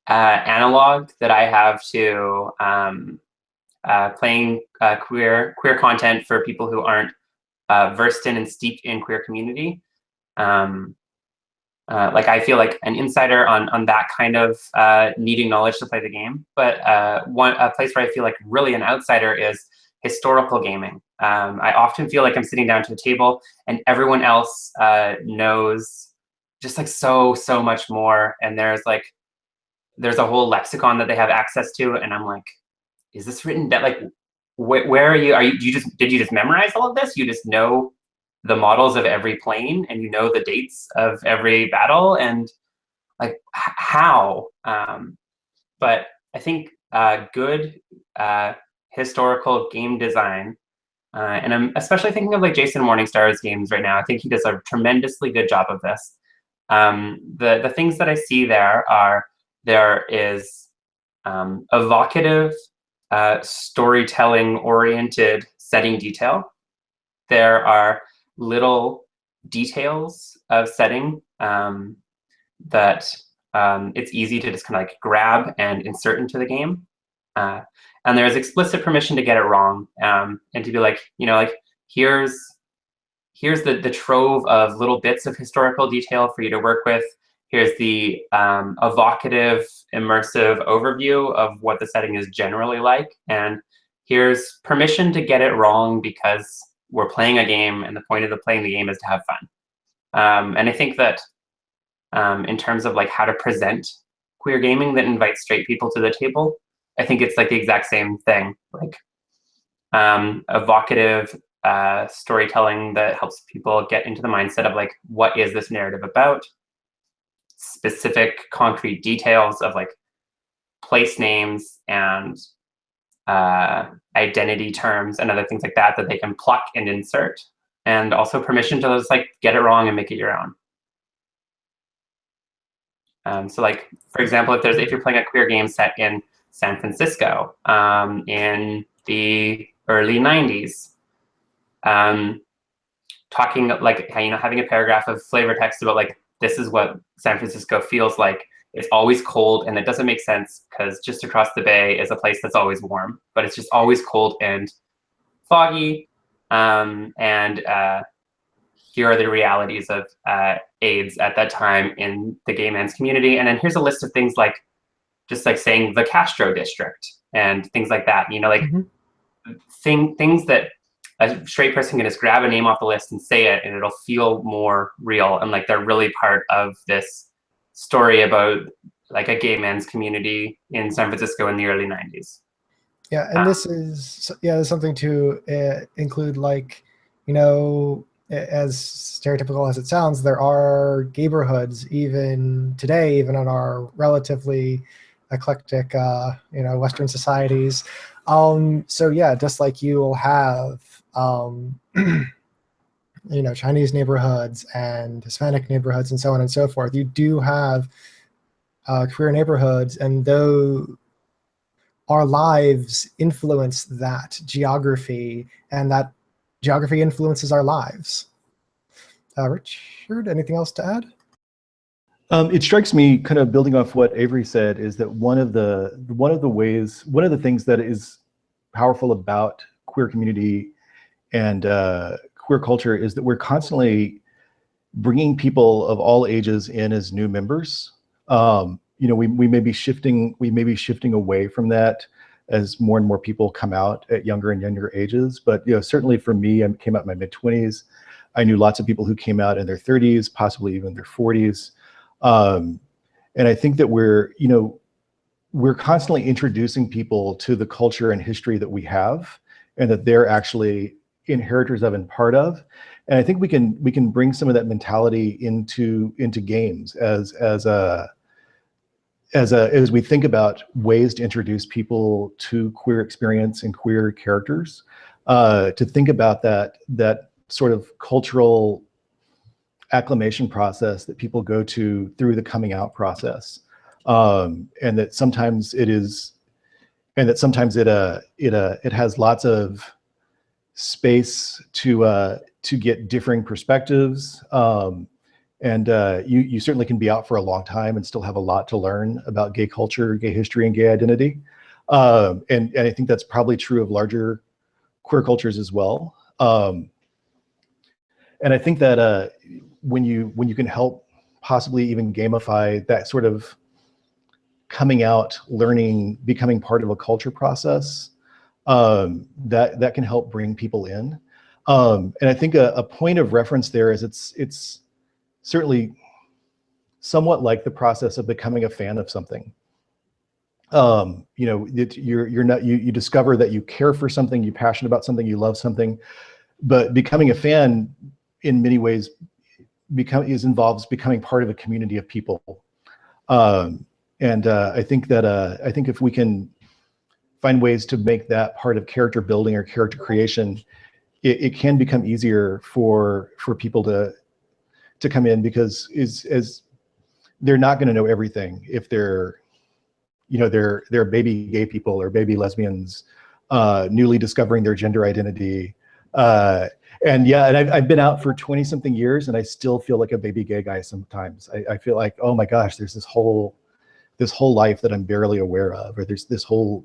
analog that I have to playing queer content for people who aren't versed in and steeped in queer community, like I feel like an insider on that kind of needing knowledge to play the game. But a place where I feel like really an outsider is historical gaming. I often feel like I'm sitting down to a table and everyone else knows just like so much more, and there's a whole lexicon that they have access to, and I'm like, is this written down? Like, where are you? Did you just memorize all of this? You just know the models of every plane, and you know the dates of every battle, and like how? But I think good historical game design, and I'm especially thinking of like Jason Morningstar's games right now. I think he does a tremendously good job of this. The things that I see there is evocative, storytelling-oriented setting detail. There are little details of setting that it's easy to just kind of like grab and insert into the game. And there's explicit permission to get it wrong, and to be like, like here's the trove of little bits of historical detail for you to work with. Here's the evocative, immersive overview of what the setting is generally like. And here's permission to get it wrong because we're playing a game, and the point of playing the game is to have fun. And I think that in terms of like how to present queer gaming that invites straight people to the table, I think it's like the exact same thing. Like evocative storytelling that helps people get into the mindset of like, what is this narrative about? Specific concrete details of like place names and identity terms and other things like that they can pluck and insert, and also permission to just like get it wrong and make it your own. So like, for example, if you're playing a queer game set in San Francisco in the early 90s, talking like having a paragraph of flavor text about like, this is what San Francisco feels like. It's always cold, and it doesn't make sense because just across the bay is a place that's always warm, but it's just always cold and foggy. And here are the realities of AIDS at that time in the gay men's community. And then here's a list of things like, just like saying the Castro district and things like that, like things that a straight person can just grab a name off the list and say it, and it'll feel more real, and like they're really part of this story about like a gay men's community in San Francisco in the early 90s. Yeah, and this is something to include, like, as stereotypical as it sounds, there are neighborhoods even today, even in our relatively eclectic, Western societies. So yeah, just like you will have, Chinese neighborhoods and Hispanic neighborhoods and so on and so forth. You do have queer neighborhoods, and though our lives influence that geography, and that geography influences our lives. Richard, anything else to add? It strikes me, kind of building off what Avery said, is that one of the things that is powerful about queer community and queer culture is that we're constantly bringing people of all ages in as new members. We may be shifting away from that as more and more people come out at younger and younger ages. But certainly for me, I came out in my mid-20s. I knew lots of people who came out in their 30s, possibly even their 40s. And I think that we're constantly introducing people to the culture and history that we have, and that they're actually inheritors of and part of. And I think we can bring some of that mentality into games as we think about ways to introduce people to queer experience and queer characters, to think about that sort of cultural acclimation process that people go to through the coming out process. And that sometimes it is, and that sometimes it has lots of space to get differing perspectives. And you certainly can be out for a long time and still have a lot to learn about gay culture, gay history, and gay identity. And I think that's probably true of larger queer cultures as well. And I think that when you can help possibly even gamify that sort of coming out, learning, becoming part of a culture process, that can help bring people in. And I think a point of reference there is it's certainly somewhat like the process of becoming a fan of something. You know, you discover that you care for something, you're passionate about something, you love something, but becoming a fan in many ways involves becoming part of a community of people. And I think if we can find ways to make that part of character building or character creation, it can become easier for people to come in, because as they're not going to know everything if they're baby gay people or baby lesbians, newly discovering their gender identity. And yeah, and I've been out for 20 something years and I still feel like a baby gay guy sometimes. I feel like, oh my gosh, there's this whole life that I'm barely aware of, or there's this whole,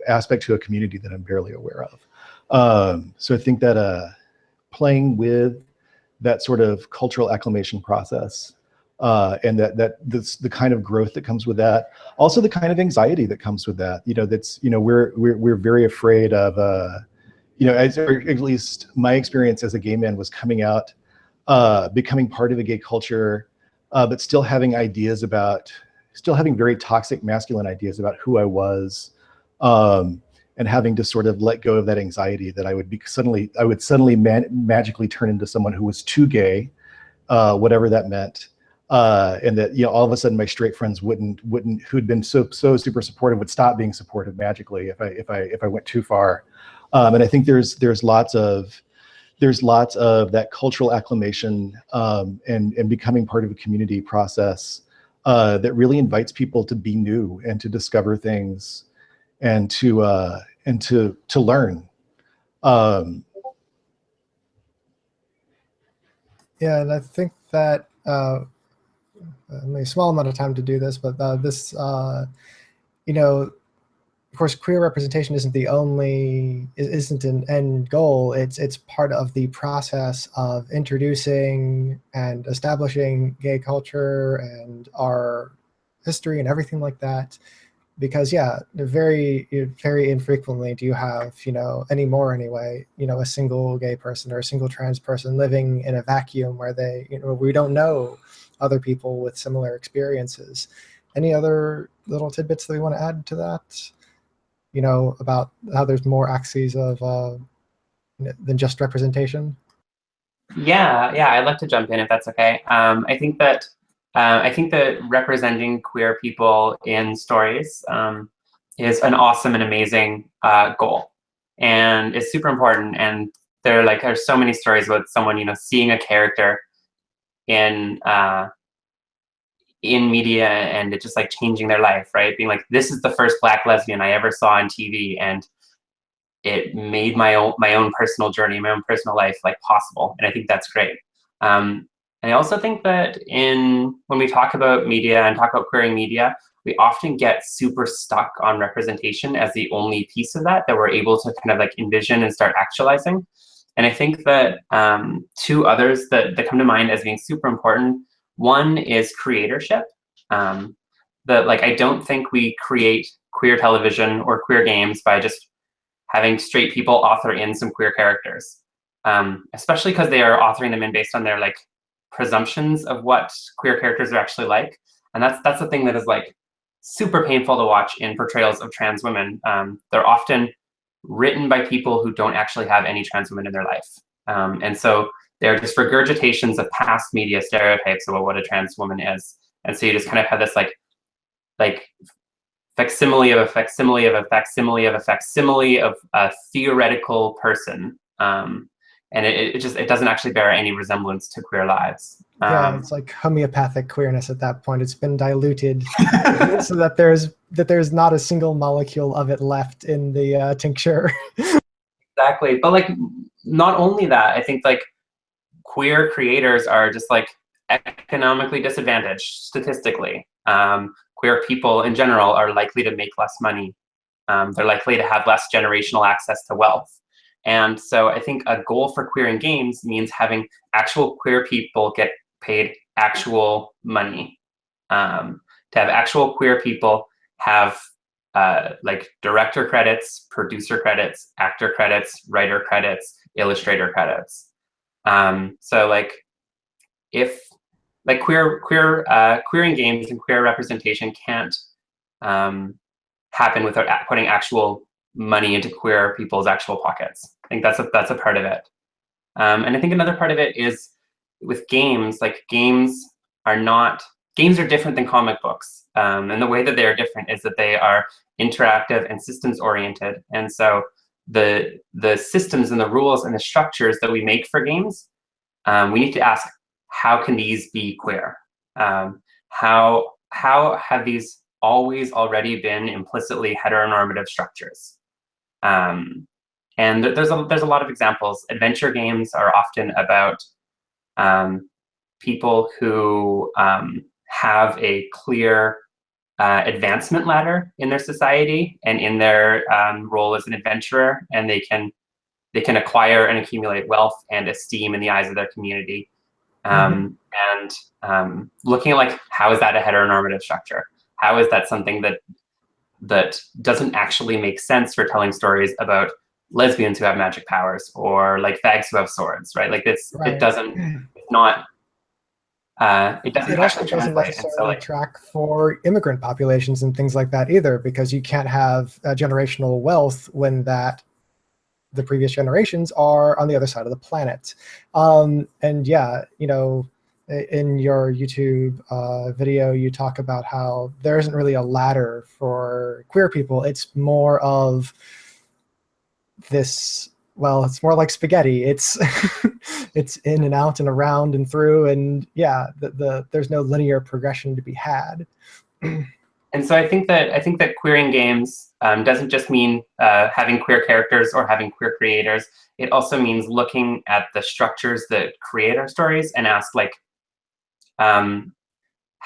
aspect to a community that I'm barely aware of. So I think that playing with that sort of cultural acclimation process, and the kind of growth that comes with that, also the kind of anxiety that comes with that, we're very afraid of, or at least my experience as a gay man was coming out, becoming part of a gay culture, but still having very toxic masculine ideas about who I was, and having to sort of let go of that anxiety that I would suddenly magically turn into someone who was too gay, whatever that meant. And that, all of a sudden my straight friends who'd been so super supportive would stop being supportive magically if I went too far. And I think there's lots of that cultural acclimation, and becoming part of a community process, that really invites people to be new and to discover things and to learn. Yeah, and I think that only a small amount of time to do this, but this, of course, queer representation isn't an end goal. It's part of the process of introducing and establishing gay culture and our history and everything like that. Because very infrequently do you have, anymore anyway, a single gay person or a single trans person living in a vacuum where we don't know other people with similar experiences. Any other little tidbits that we want to add to that? About how there's more axes of than just representation? Yeah, I'd like to jump in if that's okay. I think that representing queer people in stories is an awesome and amazing goal, and it's super important. And there's so many stories about someone seeing a character in media and it just like changing their life, right? Being like, this is the first Black lesbian I ever saw on TV, and it made my own personal journey, my own personal life like possible. And I think that's great. And I also think that when we talk about media and talk about queering media, we often get super stuck on representation as the only piece of that we're able to kind of like envision and start actualizing. And I think that two others that come to mind as being super important. One is creatorship. I don't think we create queer television or queer games by just having straight people author in some queer characters, especially because they are authoring them in based on their like presumptions of what queer characters are actually like. And that's the thing that is like super painful to watch in portrayals of trans women. They're often written by people who don't actually have any trans women in their life. And so they're just regurgitations of past media stereotypes about what a trans woman is. And so you just kind of have this like facsimile of a facsimile of a facsimile of a facsimile of a theoretical person. And and it doesn't actually bear any resemblance to queer lives. Yeah, it's like homeopathic queerness at that point. It's been diluted so that there's not a single molecule of it left in the tincture. Exactly, but like not only that, I think like queer creators are just like economically disadvantaged statistically. Queer people in general are likely to make less money. They're likely to have less generational access to wealth. And so I think a goal for queer in games means having actual queer people get paid actual money. To have actual queer people have like director credits, producer credits, actor credits, writer credits, illustrator credits. So like if like queer in games and queer representation can't happen without putting actual money into queer people's actual pockets. I think that's a part of it. And I think another part of it is with games, like games are different than comic books. And the way that they are different is that they are interactive and systems oriented. And so the systems and the rules and the structures that we make for games, we need to ask, how can these be queer? How have these always already been implicitly heteronormative structures? And there's a lot of examples. Adventure games are often about people who have a clear advancement ladder in their society and in their role as an adventurer, and they can acquire and accumulate wealth and esteem in the eyes of their community. And looking at like, how is that a heteronormative structure? How is that something that doesn't actually make sense for telling stories about lesbians who have magic powers or like fags who have swords, right? Like this, Right. it doesn't, it's not, it doesn't It also actually doesn't translate. And so, necessarily like, track for immigrant populations and things like that either, because you can't have generational wealth when the previous generations are on the other side of the planet. And yeah, you know, in your YouTube video, you talk about how there isn't really a ladder for queer people. It's more of this, well, it's more like spaghetti. It's it's in and out and around and through, and yeah, there's no linear progression to be had. And so I think that queering games doesn't just mean having queer characters or having queer creators. It also means looking at the structures that create our stories and ask, like, how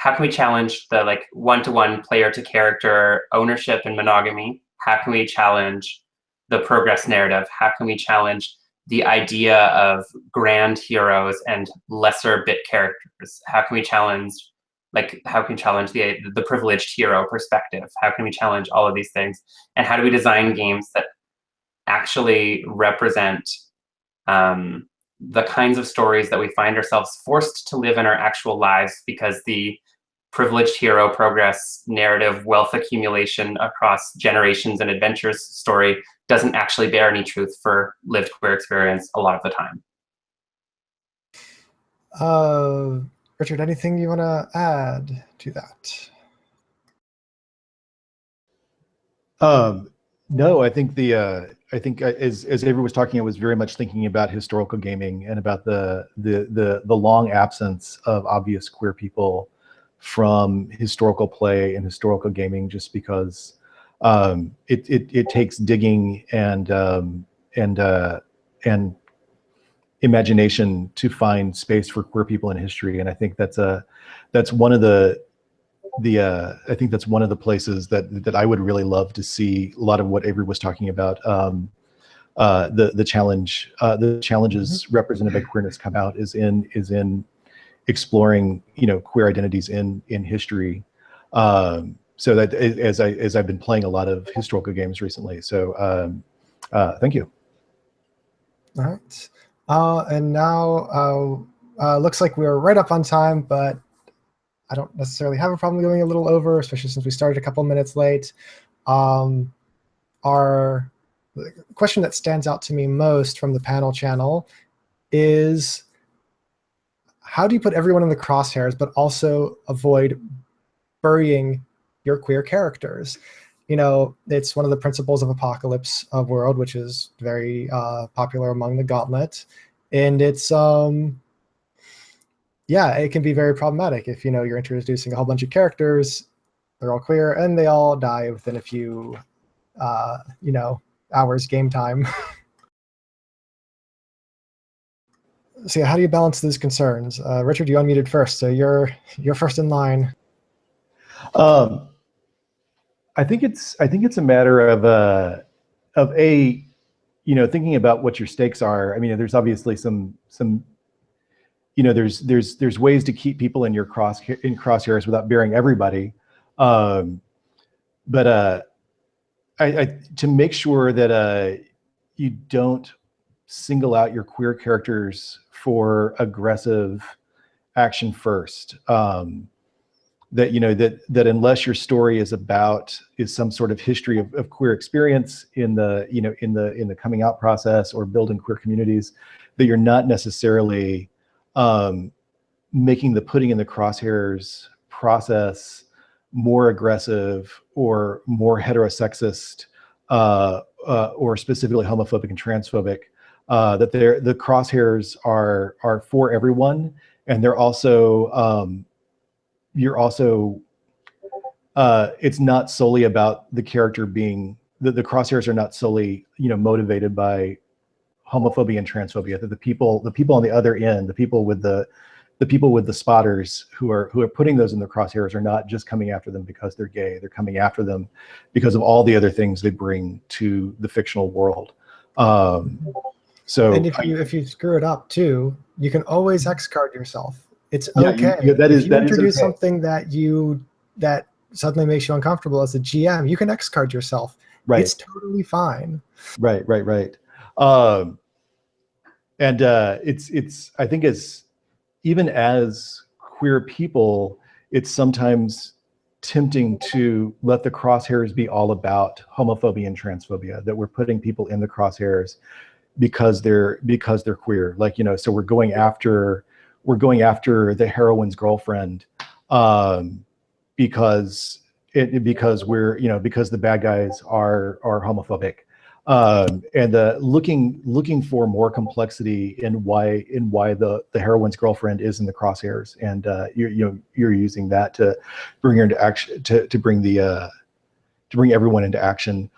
can we challenge the like one-to-one player-to-character ownership and monogamy? How can we challenge the progress narrative? How can we challenge the idea of grand heroes and lesser bit characters? How can we challenge the privileged hero perspective? How can we challenge all of these things? And how do we design games that actually represent the kinds of stories that we find ourselves forced to live in our actual lives because the privileged hero progress narrative, wealth accumulation across generations and adventures story doesn't actually bear any truth for lived queer experience a lot of the time. Richard, anything you want to add to that? No, I think as Avery was talking, I was very much thinking about historical gaming and about the long absence of obvious queer people from historical play and historical gaming, just because it takes digging and imagination to find space for queer people in history. And I think that's one of the I think that's one of the places that I would really love to see a lot of what Avery was talking about. The challenges represented by queerness come out is in exploring, queer identities in history. So that as I've been playing a lot of historical games recently. So thank you. All right. And now looks like we're right up on time, but I don't necessarily have a problem going a little over, especially since we started a couple minutes late. The question that stands out to me most from the panel channel is, how do you put everyone in the crosshairs, but also avoid burying your queer characters? It's one of the principles of Apocalypse of World, which is very popular among the Gauntlet. and it's yeah, it can be very problematic if you're introducing a whole bunch of characters, they're all queer, and they all die within a few hours game time. So how do you balance these concerns? Richard, you unmuted first, so you're first in line. I think it's a matter of thinking about what your stakes are. I mean, there's obviously some there's ways to keep people in your crosshairs without bearing everybody, but to make sure that you don't single out your queer characters for aggressive action first. That unless your story is some sort of history of queer experience in the coming out process or building queer communities, that you're not necessarily making the putting in the crosshairs process more aggressive or more heterosexist or specifically homophobic and transphobic. That the crosshairs are for everyone, and they're also it's not solely about the character being the crosshairs are not solely motivated by homophobia and transphobia. That the people on the other end, the people with the spotters who are putting those in the crosshairs are not just coming after them because they're gay. They're coming after them because of all the other things they bring to the fictional world. And if you screw it up too, you can always X card yourself. It's okay. If you introduce something that suddenly makes you uncomfortable as a GM, you can X card yourself. Right. It's totally fine. Right. And it's I think even as queer people, it's sometimes tempting to let the crosshairs be all about homophobia and transphobia, that we're putting people in the crosshairs because they're queer. So we're going after the heroine's girlfriend because the bad guys are homophobic, and looking for more complexity in why the heroine's girlfriend is in the crosshairs, and you're using that to bring her into action, to bring everyone into action.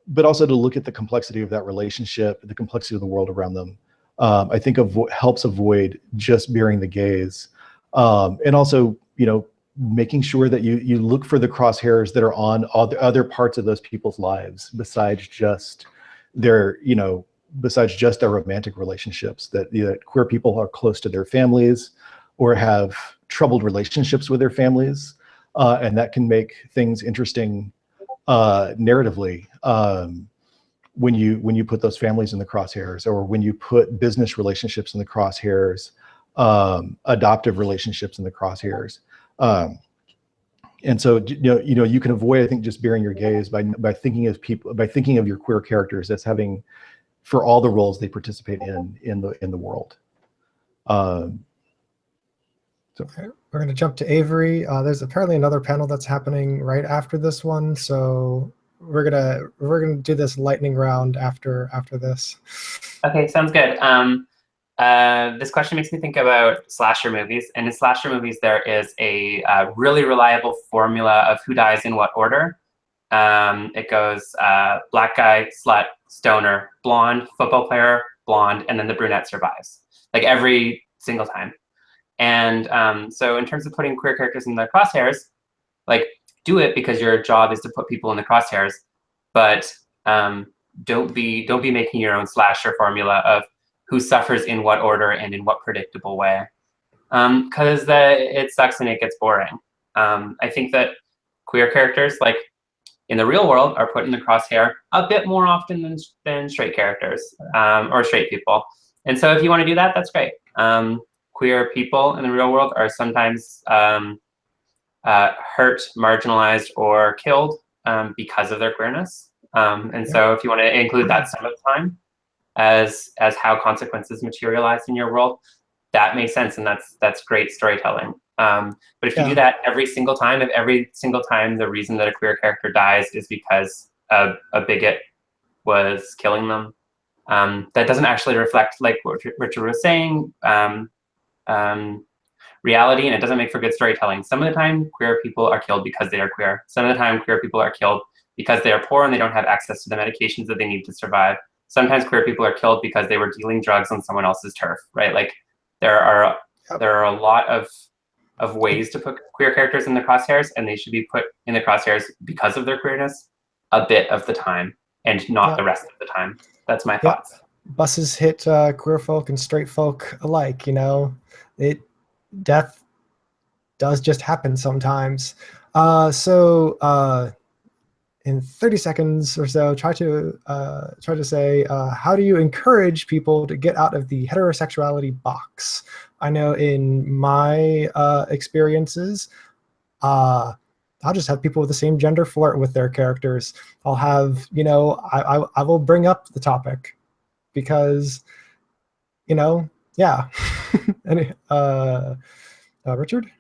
But also to look at the complexity of that relationship, the complexity of the world around them. I think helps avoid just bearing the gaze, and also making sure that you look for the crosshairs that are on all the other parts of those people's lives besides just their romantic relationships. That queer people are close to their families or have troubled relationships with their families, and that can make things interesting narratively. When you put those families in the crosshairs, or when you put business relationships in the crosshairs, adoptive relationships in the crosshairs, and so you can avoid, I think, just bearing your gaze by thinking of your queer characters as having, for all the roles they participate in the world. So we're going to jump to Avery. There's apparently another panel that's happening right after this one, so we're gonna do this lightning round after this. Okay, sounds good. This question makes me think about slasher movies, and in slasher movies there is a really reliable formula of who dies in what order. It goes black guy, slut, stoner, blonde, football player, blonde, and then the brunette survives, like every single time. And so in terms of putting queer characters in the crosshairs, like, do it because your job is to put people in the crosshairs, but don't be making your own slasher formula of who suffers in what order and in what predictable way, because it sucks and it gets boring. I think that queer characters, like in the real world, are put in the crosshair a bit more often than straight characters or straight people. And so if you want to do that, that's great. Queer people in the real world are sometimes hurt, marginalized, or killed because of their queerness. And so if you want to include that some of the time as how consequences materialize in your world, that makes sense, and that's great storytelling. But if you do that every single time, the reason that a queer character dies is because a bigot was killing them, that doesn't actually reflect, like what Richard was saying, reality, and it doesn't make for good storytelling. Some of the time, queer people are killed because they are queer. Some of the time, queer people are killed because they are poor and they don't have access to the medications that they need to survive. Sometimes queer people are killed because they were dealing drugs on someone else's turf, right? Like there are a lot of ways to put queer characters in the crosshairs, and they should be put in the crosshairs because of their queerness a bit of the time and not the rest of the time. That's my thoughts. Buses hit queer folk and straight folk alike, you know. Death does just happen sometimes. In 30 seconds or so, try to say, how do you encourage people to get out of the heterosexuality box? I know in my experiences, I'll just have people with the same gender flirt with their characters. I'll have, you know, I will bring up the topic because, you know, yeah. Richard?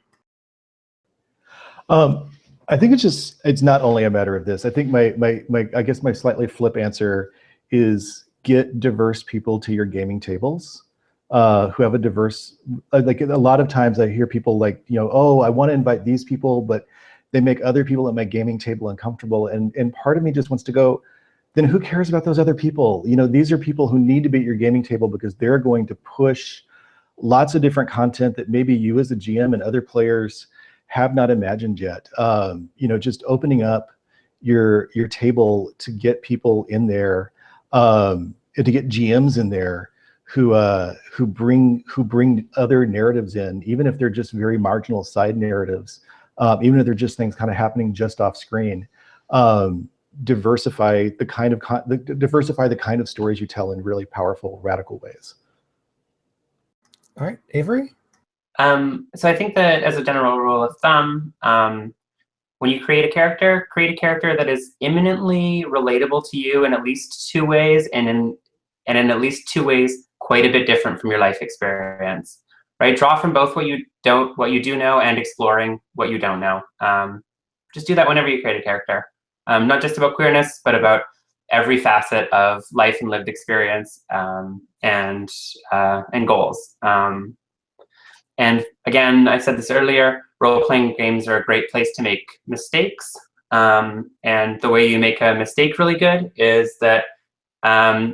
I think it's not only a matter of this. I think I guess my slightly flip answer is get diverse people to your gaming tables who have a diverse, like a lot of times I hear people like, you know, oh, I want to invite these people, but they make other people at my gaming table uncomfortable. And part of me just wants to go, then who cares about those other people? You know, these are people who need to be at your gaming table because they're going to push lots of different content that maybe you as a GM and other players have not imagined yet. You know, just opening up your table to get people in there, and to get GMs in there who bring other narratives in, even if they're just very marginal side narratives, even if they're just things kind of happening just off screen. Diversify the kind of stories you tell in really powerful, radical ways. All right, Avery? So I think that as a general rule of thumb, when you create a character that is imminently relatable to you in at least two ways, and in at least two ways quite a bit different from your life experience, right? Draw from both what you do know and exploring what you don't know. Just do that whenever you create a character. Not just about queerness, but about every facet of life and lived experience, and goals. And again, I said this earlier, role-playing games are a great place to make mistakes. And the way you make a mistake really good is that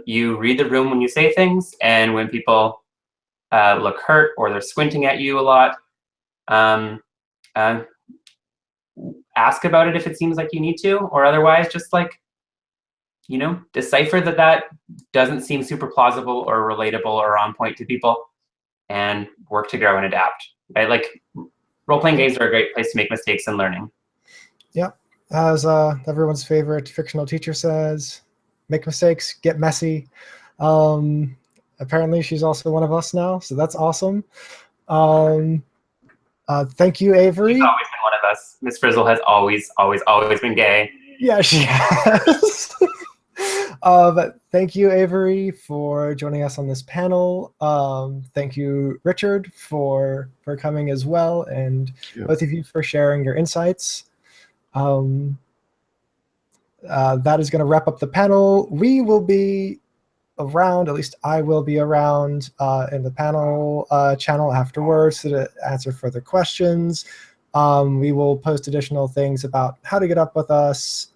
you read the room when you say things, and when people look hurt or they're squinting at you a lot, ask about it if it seems like you need to, or otherwise just like, you know, decipher that doesn't seem super plausible or relatable or on point to people, and work to grow and adapt, right? Like role-playing games are a great place to make mistakes and learning. Yeah, as everyone's favorite fictional teacher says, make mistakes, get messy. Apparently she's also one of us now, so that's awesome. Thank you, Avery. She's always been one of us. Miss Frizzle has always been gay. Yeah, she has. But thank you, Avery, for joining us on this panel. Thank you, Richard, for coming as well, and both of you for sharing your insights. That is going to wrap up the panel. We will be around, at least I will be around in the panel channel afterwards to answer further questions. We will post additional things about how to get up with us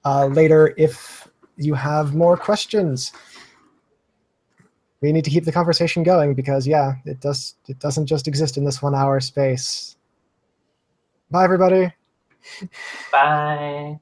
later if you have more questions. We need to keep the conversation going because, yeah, it doesn't just exist in this 1 hour space. Bye, everybody. Bye.